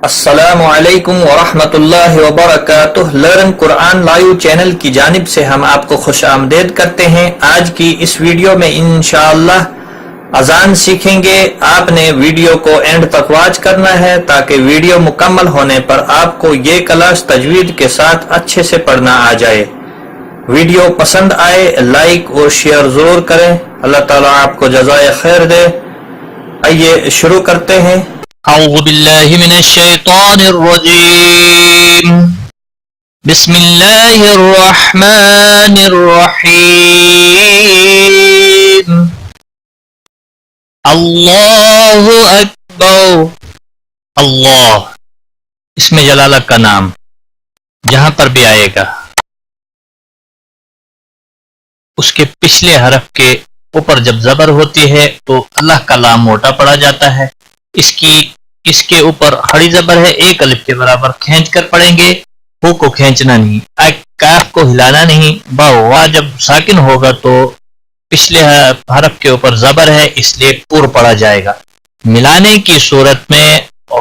السلام علیکم ورحمۃ اللہ وبرکاتہ۔ لرن قرآن لائیو چینل کی جانب سے ہم آپ کو خوش آمدید کرتے ہیں۔ آج کی اس ویڈیو میں انشاءاللہ اذان سیکھیں گے۔ آپ نے ویڈیو کو اینڈ تک واچ کرنا ہے تاکہ ویڈیو مکمل ہونے پر آپ کو یہ کلاس تجوید کے ساتھ اچھے سے پڑھنا آ جائے۔ ویڈیو پسند آئے لائک اور شیئر ضرور کریں۔ اللہ تعالیٰ آپ کو جزائے خیر دے۔ آئیے شروع کرتے ہیں۔ اعوذ باللہ من الشیطان الرجیم، بسم اللہ الرحمن الرحیم۔ اللہ اکبر۔ اللہ اسم جلالہ کا نام جہاں پر بھی آئے گا اس کے پچھلے حرف کے اوپر جب زبر ہوتی ہے تو اللہ کا لام موٹا پڑا جاتا ہے۔ اس کے اوپر کھڑی زبر ہے، ایک الف کے برابر کھینچ کر پڑھیں گے۔ ہو کو کھینچنا نہیں، کاف کو ہلانا نہیں۔ با وا جب ساکن ہوگا تو پچھلے حرف کے اوپر زبر ہے اس لیے پور پڑا جائے گا۔ ملانے کی صورت میں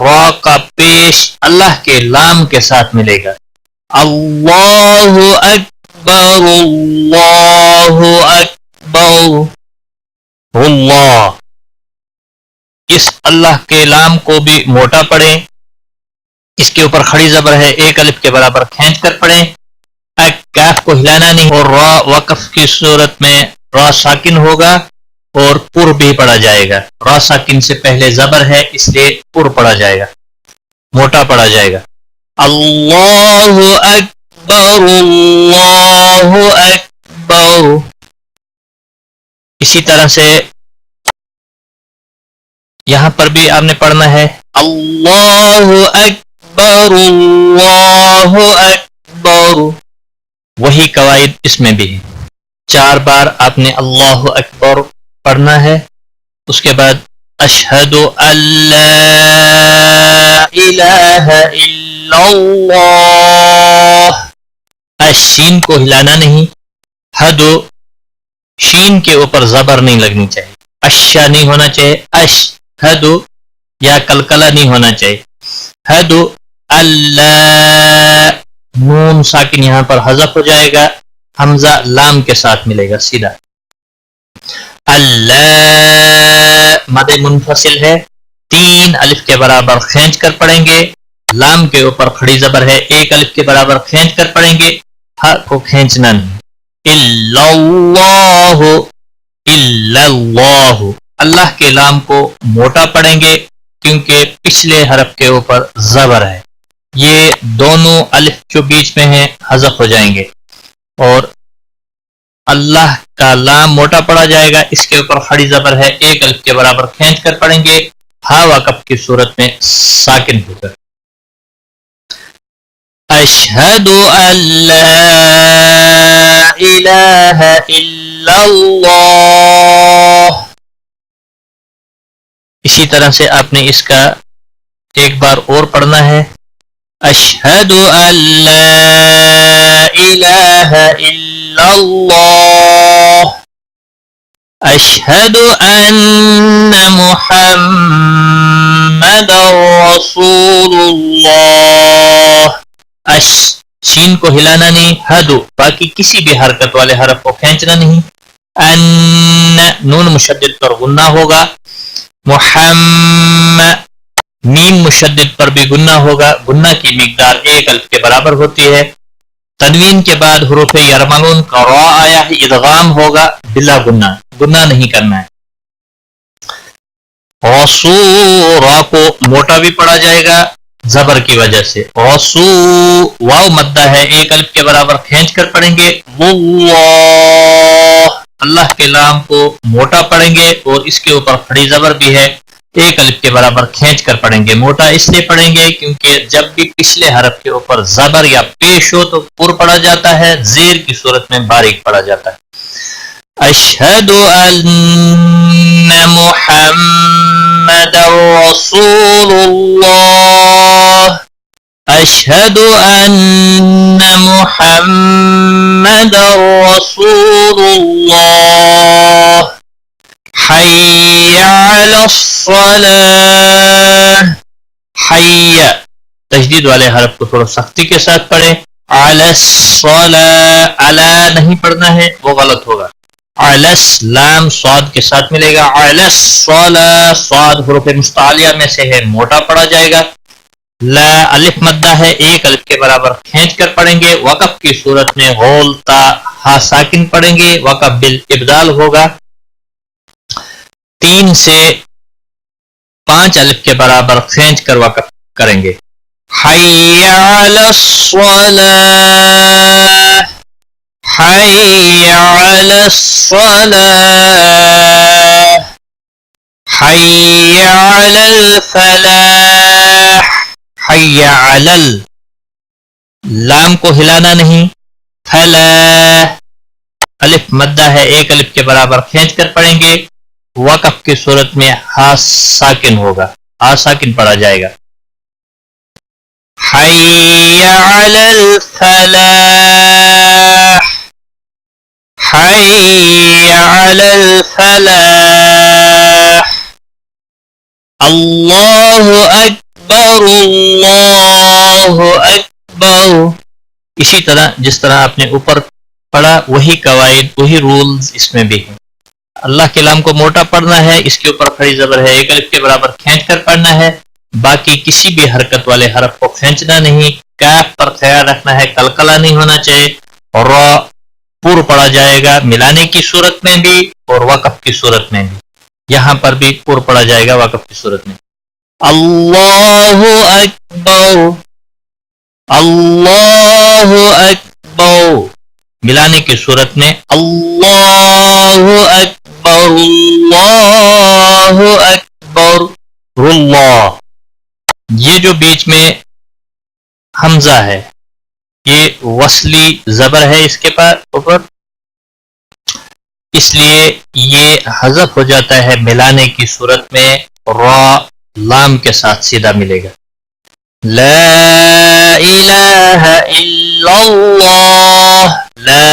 را کا پیش اللہ کے لام کے ساتھ ملے گا۔ اللہ اکبر اللہ اکبر اللہ۔ اس اللہ کے لام کو بھی موٹا پڑھیں، اس کے اوپر کھڑی زبر ہے، ایک الف کے برابر کھینچ کر پڑھیں۔ کاف کو ہلانا نہیں، اور را وقف کی صورت میں را ساکن ہوگا اور پر بھی پڑھا جائے گا۔ را ساکن سے پہلے زبر ہے اس لیے پر پڑھا جائے گا، موٹا پڑھا جائے گا۔ اللہ اکبر اللہ اکبر۔ اسی طرح سے یہاں پر بھی آپ نے پڑھنا ہے اللہ اکبر اللہ اکبر۔ وہی قواعد اس میں بھی ہے، 4 بار آپ نے اللہ اکبر پڑھنا ہے۔ اس کے بعد اشہد ان لا الہ الا اللہ۔ شین کو ہلانا نہیں، حد شین کے اوپر زبر نہیں لگنی چاہیے، اشا نہیں ہونا چاہیے، اشہد یا کلکلہ نہیں ہونا چاہیے۔ حد اللہ، نون ساکن یہاں پر حذف ہو جائے گا، حمزہ لام کے ساتھ ملے گا سیدھا۔ اللہ مد منفصل ہے، 3 الف کے برابر کھینچ کر پڑھیں گے۔ لام کے اوپر کھڑی زبر ہے، 1 الف کے برابر کھینچ کر پڑھیں گے، ہا کو کھینچنا نہیں۔ الا اللہ الا اللہ، اللہ کے لام کو موٹا پڑھیں گے کیونکہ پچھلے حرف کے اوپر زبر ہے۔ یہ دونوں الف جو بیچ میں ہیں حذف ہو جائیں گے، اور اللہ کا لام موٹا پڑا جائے گا، اس کے اوپر کھڑی زبر ہے، 1 الف کے برابر کھینچ کر پڑھیں گے، ہا وقف کی صورت میں ساکن ہو کر۔ اشہد ان لا الہ الا اللہ۔ اسی طرح سے آپ نے اس کا ایک بار اور پڑھنا ہے، اشہد ان لا الہ الا اللہ اشہد ان محمد رسول اللہ۔ شین کو ہلانا نہیں، حد باقی کسی بھی حرکت والے حرف کو کھینچنا نہیں۔ ان نون مشدد پر غنہ ہوگا، محمد میم مشدد پر بھی گنہ ہوگا، گنہ کی مقدار 1 الف کے برابر ہوتی ہے۔ تنوین کے بعد حروف یرملون کا را آیا ہے، ادغام ہوگا بلا گنہ، گنہ نہیں کرنا ہے۔ رسول را کو موٹا بھی پڑھا جائے گا زبر کی وجہ سے، رسول واو مدہ ہے، 1 الف کے برابر کھینچ کر پڑھیں گے۔ واللہ اللہ کے لام کو موٹا پڑھیں گے اور اس کے اوپر کھڑی زبر بھی ہے، 1 الف کے برابر کھینچ کر پڑھیں گے۔ موٹا اس لیے پڑھیں گے کیونکہ جب بھی پچھلے حرف کے اوپر زبر یا پیش ہو تو پر پڑھا جاتا ہے، زیر کی صورت میں باریک پڑھا جاتا ہے۔ اشہد ان محمد رسول اللہ اشہد ان محمد رسول اللہ حی علی الصلاۃ، حی تشدید والے حرف کو تھوڑا سختی کے ساتھ پڑھیں. علی الصلاۃ، علی نہیں پڑھنا ہے، وہ غلط ہوگا. علس لام صاد کے ساتھ ملے گا. علی الصلاۃ، صاد حروف مستعلیہ میں سے ہے، موٹا پڑھا جائے گا. لا الف مدہ ہے، ایک الف کے برابر کھینچ کر پڑھیں گے. وقف کی صورت میں غول تا ہا ساکن پڑھیں گے. وقف بالابدال ہوگا. 3 سے 5 الف کے برابر کھینچ کر وقف کریں گے. حی علی الصلاۃ، حی علی الصلاۃ، حی علی الفلاح. حی علی لام کو ہلانا نہیں. فلاح الف مدہ ہے، ایک الف کے برابر کھینچ کر پڑھیں گے. وقف کی صورت میں ہا ساکن ہوگا، ہا ساکن پڑھا جائے گا. حی علی الفلاح، حی علی الفلاح. اللہ اکبر، اللہ اکبر. اسی طرح جس طرح آپ نے اوپر پڑھا وہی قواعد، وہی رولز اس میں بھی ہیں. اللہ کے لام کو موٹا پڑھنا ہے، اس کے اوپر کھڑی زبر ہے، ایک الف کے برابر کھینچ کر پڑھنا ہے. باقی کسی بھی حرکت والے حرف کو کھینچنا نہیں. کاف پر خیال رکھنا ہے، کلکلا نہیں ہونا چاہیے. را پور پڑھا جائے گا ملانے کی صورت میں بھی اور وقف کی صورت میں بھی. یہاں پر بھی پور پڑھا جائے گا وقف کی صورت میں. اللہ اکبر، اللہ اکبر ملانے کی صورت میں. اللہ اکبر، اللہ اکبر. اللہ یہ جو بیچ میں حمزہ ہے یہ وصلی زبر ہے اس کے اوپر، اس لیے یہ حذف ہو جاتا ہے ملانے کی صورت میں. را لام کے ساتھ سیدھا ملے گا. لا الہ الا اللہ. لا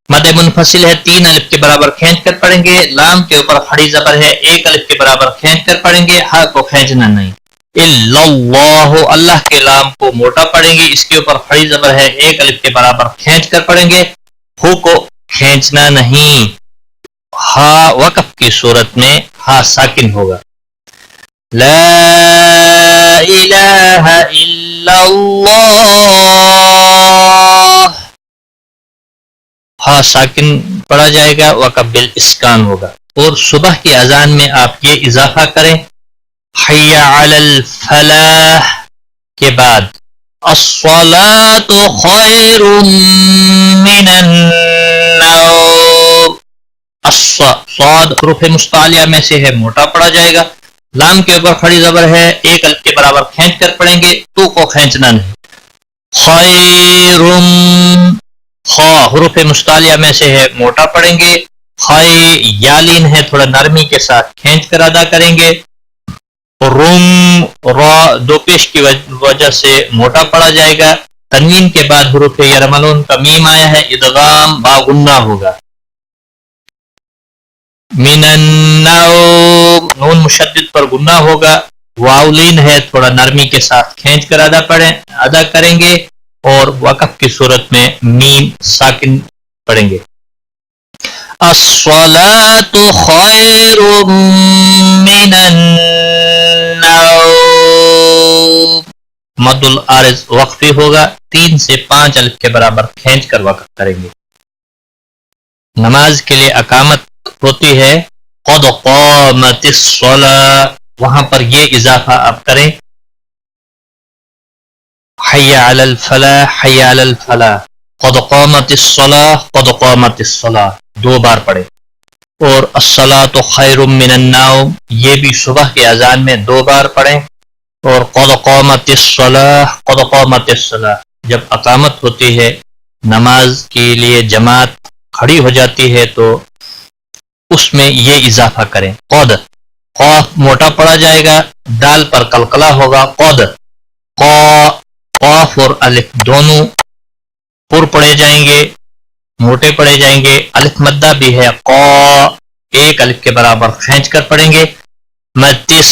مد منفصل ہے، 3 الف کے برابر کھینچ کر پڑھیں گے. لام کے اوپر کھڑی زبر ہے، ایک الف کے برابر کھینچ کر پڑھیں گے. ہا کو کھینچنا نہیں. الا اللہ، اللہ کے لام کو موٹا پڑھیں گے، اس کے اوپر کھڑی زبر ہے، ایک الف کے برابر کھینچ کر پڑھیں گے. ہو کو کھینچنا نہیں. ہا وقف کی صورت میں ہا ساکن ہوگا. لا الہ الا اللہ. ہا ساکن پڑھا جائے گا، وقف بالاسکان ہوگا. اور صبح کی اذان میں آپ یہ اضافہ کریں، حی علی الفلاح کے بعد الصلاۃ خیر من النوم. صاد حروف مستعلیہ میں سے ہے، موٹا پڑھا جائے گا. لام کے اوپر کھڑی زبر ہے، ایک الف کے برابر کھینچ کر پڑھیں گے. تو کو کھینچنا نہیں. خیر، خا حروف مستعلیہ میں سے ہے، موٹا پڑھیں گے. خائے یالین ہے، تھوڑا نرمی کے ساتھ کھینچ کر ادا کریں گے. روم را دو پیش کی وجہ سے موٹا پڑھا جائے گا. تنوین کے بعد حروف یرملون کا میم آیا ہے، ادغام با غنہ ہوگا. من النوم نون مشدد پر غنہ ہوگا. واولین ہے، تھوڑا نرمی کے ساتھ کھینچ کر ادا کریں گے. اور وقف کی صورت میں میم ساکن پڑھیں گے. الصلاۃ خیر من النوم. مد العارض وقفی ہوگا، 3 سے 5 الف کے برابر کھینچ کر وقف کریں گے. نماز کے لیے اقامت ہوتی ہے قد قامت الصلاۃ، وہاں پر یہ اضافہ آپ کریں حی علی الفلاح، حی علی الفلاح. قد قامت الصلاۃ، قد قامت الصلاۃ 2 بار پڑھیں. اور الصلاۃ خیر من النوم یہ بھی صبح کے اذان میں 2 بار پڑھیں. اور قد قامت الصلاۃ، قد قامت الصلاۃ جب اقامت ہوتی ہے، نماز کے لیے جماعت کھڑی ہو جاتی ہے تو اس میں یہ اضافہ کریں. قد قاف موٹا پڑا جائے گا، دال پر قلقلہ ہوگا. قد قاف اور الف دونوں پر پڑے جائیں گے، موٹے پڑے جائیں گے. الف مدہ بھی ہے، قا ایک الف کے برابر کھینچ کر پڑھیں گے. متس